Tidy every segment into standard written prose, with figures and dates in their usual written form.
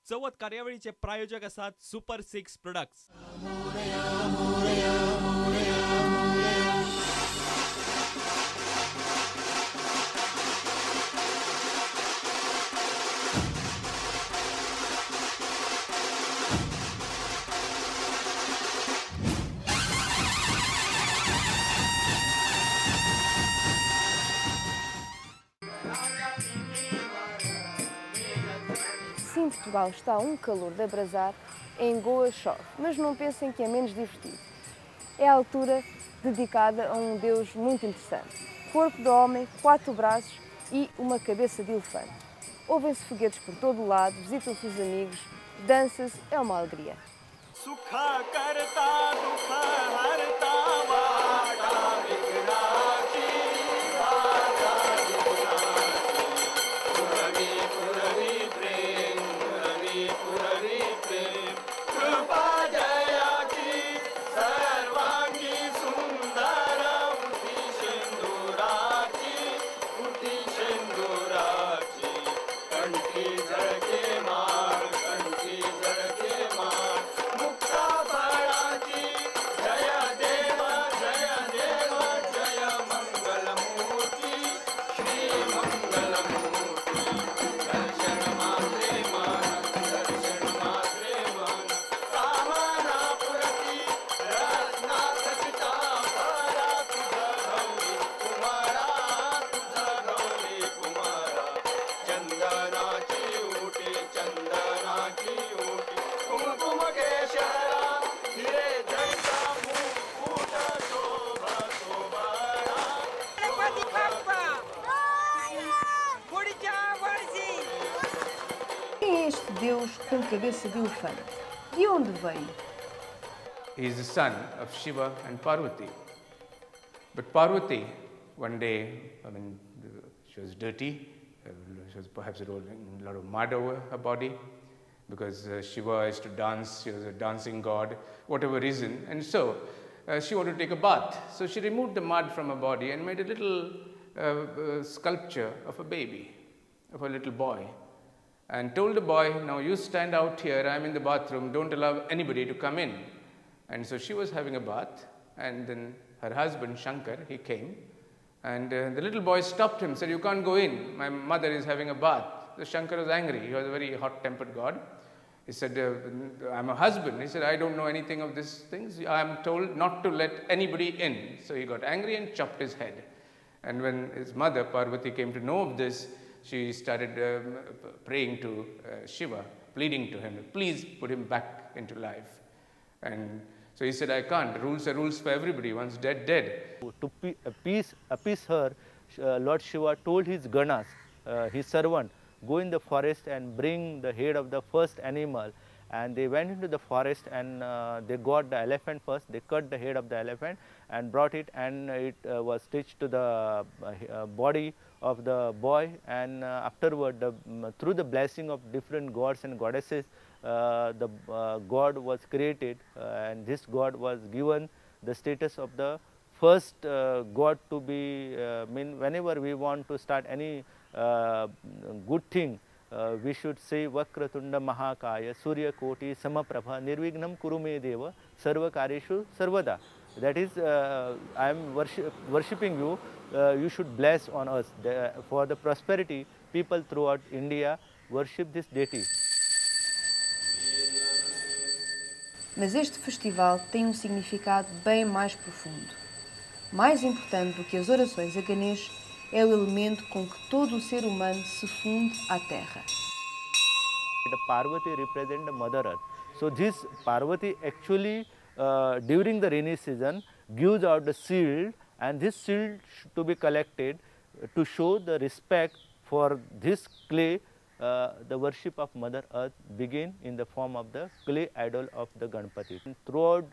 चौवत कार्यावळीचे प्रायोजक असतात super 6 products. Sim, Portugal está calor de abrasar, em Goa chove, mas não pensem que é menos divertido. É a altura dedicada a deus muito interessante. Corpo de homem, 4 braços e uma cabeça de elefante. Ouvem-se foguetes por todo o lado, visitam-se os amigos, dança-se, é uma alegria. Quem é este deus com cabeça de elefante? De onde veio? He is the son of Shiva and Parvati. But Parvati, one day, she was dirty, she was perhaps rolling a lot of mud over her body, because Shiva used to dance, she was a dancing god, whatever reason, and so she wanted to take a bath. So she removed the mud from her body and made a little sculpture of a baby, of a little boy, and told the boy, now you stand out here, I'm in the bathroom, don't allow anybody to come in. And so she was having a bath, and then her husband, Shankar, he came, and the little boy stopped him, said, you can't go in, my mother is having a bath. So Shankar was angry, he was a very hot-tempered god. He said, I'm a husband. He said, I don't know anything of these things, I'm told not to let anybody in. So he got angry and chopped his head. And when his mother, Parvati, came to know of this, she started praying to Shiva, pleading to him, please put him back into life. And so he said, I can't. Rules are rules for everybody. Once dead, dead. To appease her, Lord Shiva told his Ganas, his servant, go in the forest and bring the head of the first animal. And they went into the forest and they got the elephant first. They cut the head of the elephant and brought it, and it was stitched to the body of the boy. And afterward, through the blessing of different gods and goddesses, the god was created, and this god was given the status of the first god to be, whenever we want to start any good thing, we should say Vakratunda Mahakaya Surya Koti Samaprabha Nirvignam Kurume Deva Sarva Kareshu Sarvada. That is, I am worshipping you, you should bless on us. For the prosperity, people throughout India worship this deity. Mas este festival tem significado bem mais profundo. Mais importante do que as orações a Ganesh é o elemento com que todo o ser humano se funde à terra. The Parvati represents the Mother Earth. So this Parvati actually, during the rainy season, gives out the shield, and this shield to be collected to show the respect for this clay. The worship of Mother Earth begin in the form of the clay idol of the Ganpati. Throughout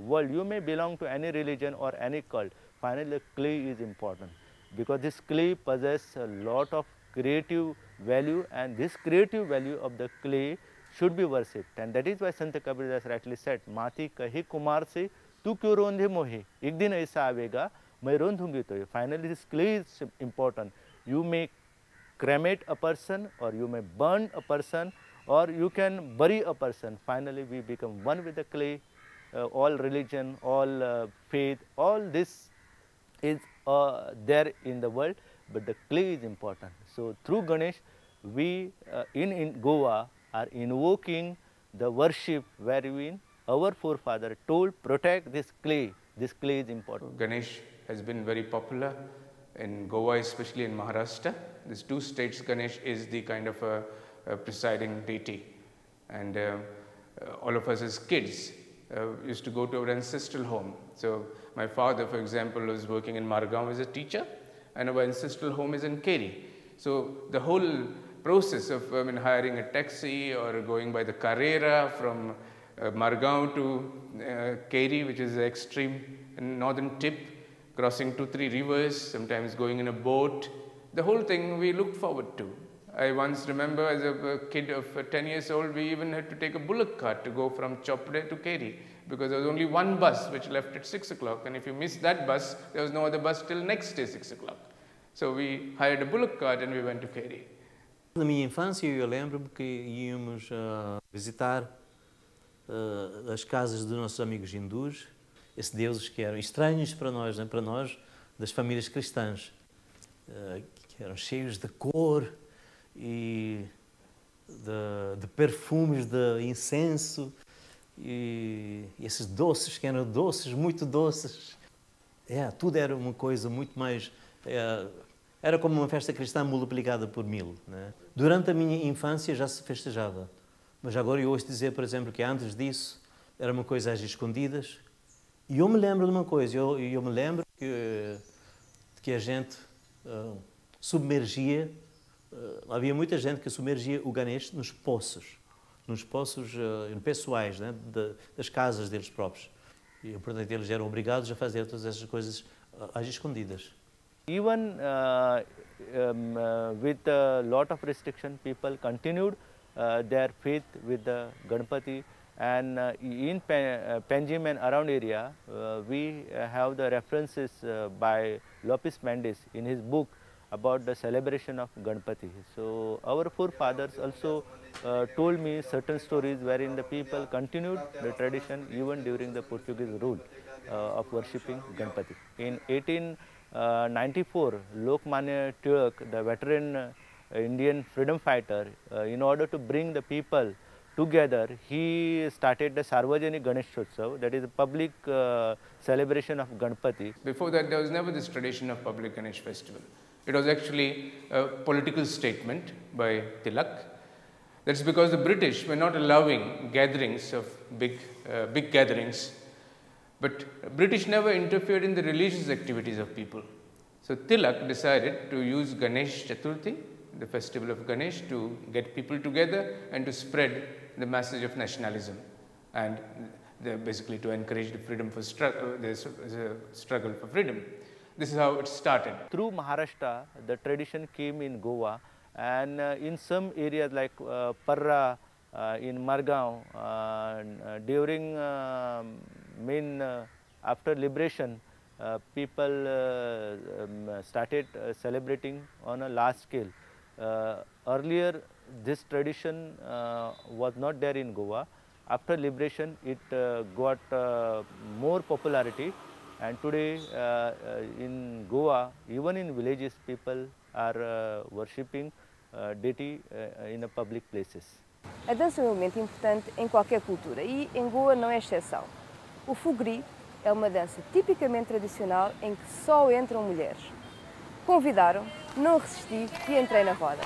world, you may belong to any religion or any cult. Finally, clay is important, because this clay possesses a lot of creative value, and this creative value of the clay should be worshipped. And that is why Sant Kabir has rightly said, Mati kahi kumar se tu kyun rondhe mohe, ek din aisa avega main rondhungi tohe. Finally, this clay is important. You may cremate a person, or you may burn a person, or you can bury a person. Finally, we become one with the clay. All religion, all faith, all this is there in the world, but the clay is important. So through Ganesh, we in Goa are invoking the worship wherein our forefather told, protect this clay. This clay is important. Ganesh has been very popular in Goa, especially in Maharashtra. These two states, Ganesh is the kind of a presiding deity. And all of us as kids used to go to our ancestral home. So my father, for example, was working in Margao as a teacher, and our ancestral home is in Keri. So the whole process of hiring a taxi or going by the Carrera from Margao to Keri, which is the extreme northern tip, crossing 2-3 rivers, sometimes going in a boat, the whole thing we looked forward to. I once remember as a kid of 10 years old, we even had to take a bullock cart to go from Chopde to Keri, because there was only one bus which left at 6 o'clock, and if you missed that bus, there was no other bus till next day 6 o'clock. So we hired a bullock cart and we went to Keri. Na minha infância, eu lembro-me que íamos visitar as casas dos nossos amigos hindus, esses deuses que eram estranhos para nós, né? Para nós, das famílias cristãs, que eram cheios de cor e de perfumes de incenso e esses doces, que eram doces, muito doces. Tudo era uma coisa muito mais... Era como uma festa cristã multiplicada por 1000. Né? Durante a minha infância já se festejava, mas agora eu ouço dizer, por exemplo, que antes disso era uma coisa às escondidas. E eu me lembro de uma coisa, eu me lembro que a gente submergia, havia muita gente que submergia o Ganesh nos poços pessoais, né? Das casas deles próprios. E, portanto, eles eram obrigados a fazer todas essas coisas às escondidas. Even with a lot of restriction, people continued their faith with the Ganpati, and in Panjim and around area, we have the references by Lopez Mendes in his book about the celebration of Ganpati. So our forefathers also told me certain stories wherein the people continued the tradition even during the Portuguese rule of worshipping Ganpati. In 1894, Lokmanya Tilak, the veteran Indian freedom fighter, in order to bring the people together, he started the Sarvajanik Ganeshotsav, that is a public celebration of Ganpati. Before that, there was never this tradition of public Ganesh festival. It was actually a political statement by Tilak. That's because the British were not allowing gatherings of big gatherings. But British never interfered in the religious activities of people. So Tilak decided to use Ganesh Chaturthi, the festival of Ganesh, to get people together and to spread the message of nationalism, and basically to encourage the freedom for struggle for freedom. This is how it started. Through Maharashtra, the tradition came in Goa, and in some areas like Parra, in Margao, during after liberation, people started celebrating on a large scale. Earlier, this tradition was not there in Goa. After liberation, it got more popularity, and today in Goa, even in villages, people are worshipping deity in public places. A dança é um elemento importante em qualquer cultura e em Goa não é exceção. O fugri é uma dança tipicamente tradicional em que só entram mulheres. Convidaram, não resisti e entrei na roda.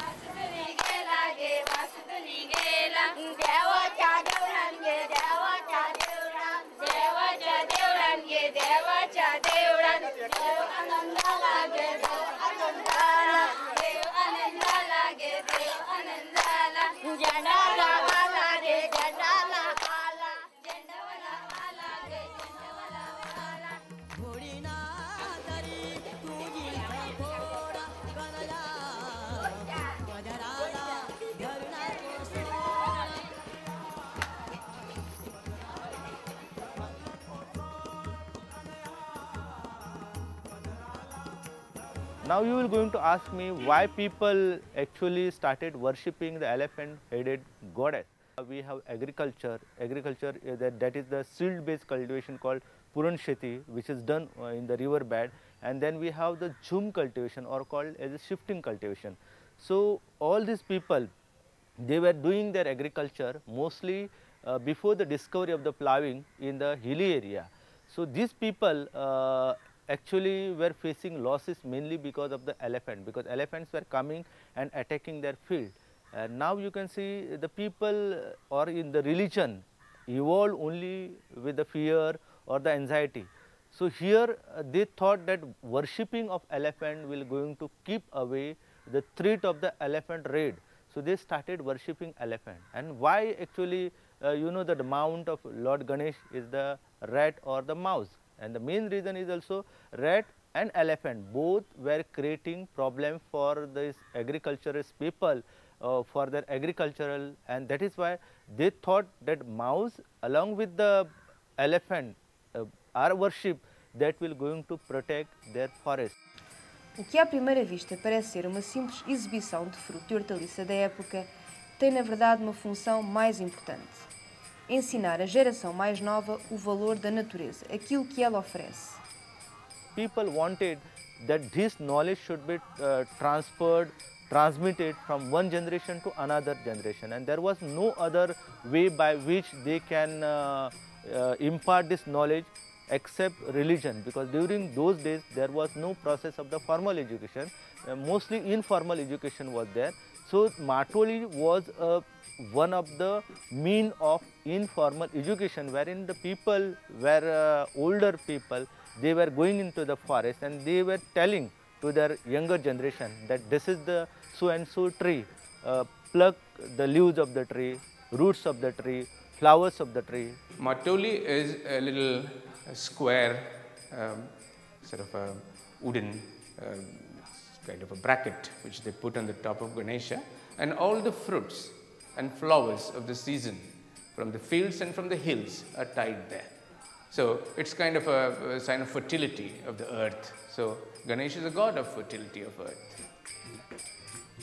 Now you will going to ask me why people actually started worshipping the elephant-headed goddess. We have agriculture. Agriculture that is the silt-based cultivation called Prudent, which is done in the river bed, and then we have the zoom cultivation or called as a shifting cultivation. So all these people, they were doing their agriculture mostly before the discovery of the ploughing in the hilly area. So these people actually were facing losses mainly because of the elephant, because elephants were coming and attacking their field. Now you can see the people or in the religion evolved only with the fear or the anxiety. So here they thought that worshipping of elephant will going to keep away the threat of the elephant raid. So they started worshipping elephant. And why actually you know that the mount of Lord Ganesh is the rat or the mouse, and the main reason is also rat and elephant both were creating problem for this agriculturist people for their agricultural, and that is why they thought that mouse along with the elephant are worship that will going to protect their forest. O que à primeira vista parece ser uma simples exibição de fruto e hortaliça da época, tem na verdade uma função mais importante: ensinar a geração mais nova o valor da natureza, aquilo que ela oferece. People wanted that this knowledge should be transmitted from one generation to another generation, and there was no other way by which they can impart this knowledge except religion, because during those days there was no process of the formal education, mostly informal education was there. So Matoli was one of the mean of informal education, wherein the people were older people, they were going into the forest and they were telling to their younger generation that this is the so and so tree, pluck the leaves of the tree, roots of the tree, flowers of the tree. Matoli is a little square, sort of a wooden kind of a bracket which they put on the top of Ganesha, and all the fruits and flowers of the season from the fields and from the hills are tied there. So it's kind of a sign of fertility of the earth. So Ganesh is a god of fertility of earth.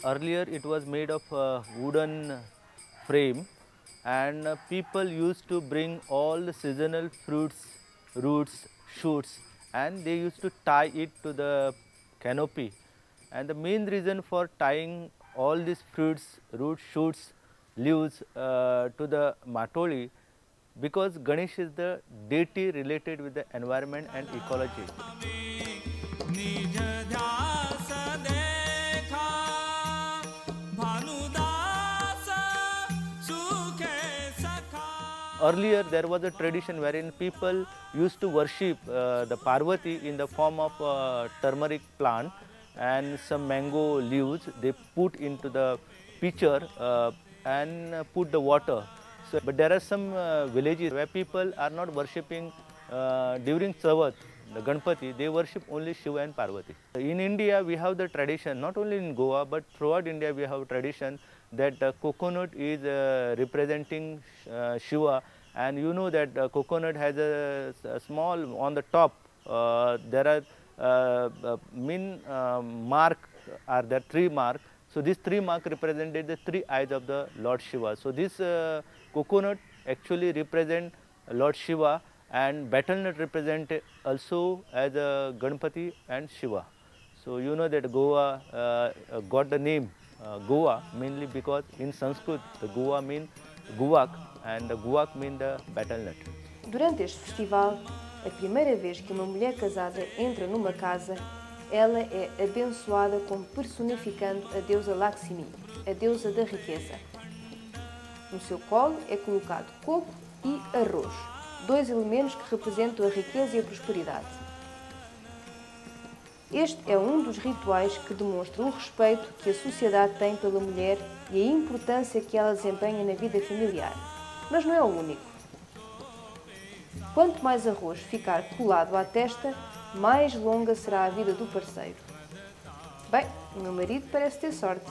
Earlier it was made of a wooden frame, and people used to bring all the seasonal fruits, roots, shoots, and they used to tie it to the canopy. And the main reason for tying all these fruits, roots, shoots, leaves to the Matoli, because Ganesh is the deity related with the environment and ecology. Earlier there was a tradition wherein people used to worship the Parvati in the form of turmeric plant and some mango leaves they put into the pitcher and put the water. So, but there are some villages where people are not worshipping during Savat, the Ganpati, they worship only Shiva and Parvati. In India we have the tradition, not only in Goa but throughout India we have tradition that coconut is representing Shiva, and you know that coconut has a small on the top there are mark are there 3 mark. So these 3 mark represented the 3 eyes of the Lord Shiva. So this coconut actually represent Lord Shiva, and betel nut represent also as a Ganpati and Shiva. So you know that Goa got the name Goa mainly because in Sanskrit the Goa means guak, and the guak means the betel nut. Durante este festival, a primeira vez que uma mulher casada entra numa casa, ela é abençoada como personificando a deusa Lakshmi, a deusa da riqueza. No seu colo é colocado coco e arroz, 2 elementos que representam a riqueza e a prosperidade. Este é um dos rituais que demonstra o respeito que a sociedade tem pela mulher e a importância que ela desempenha na vida familiar. Mas não é o único. Quanto mais arroz ficar colado à testa, mais longa será a vida do parceiro. Bem, o meu marido parece ter sorte.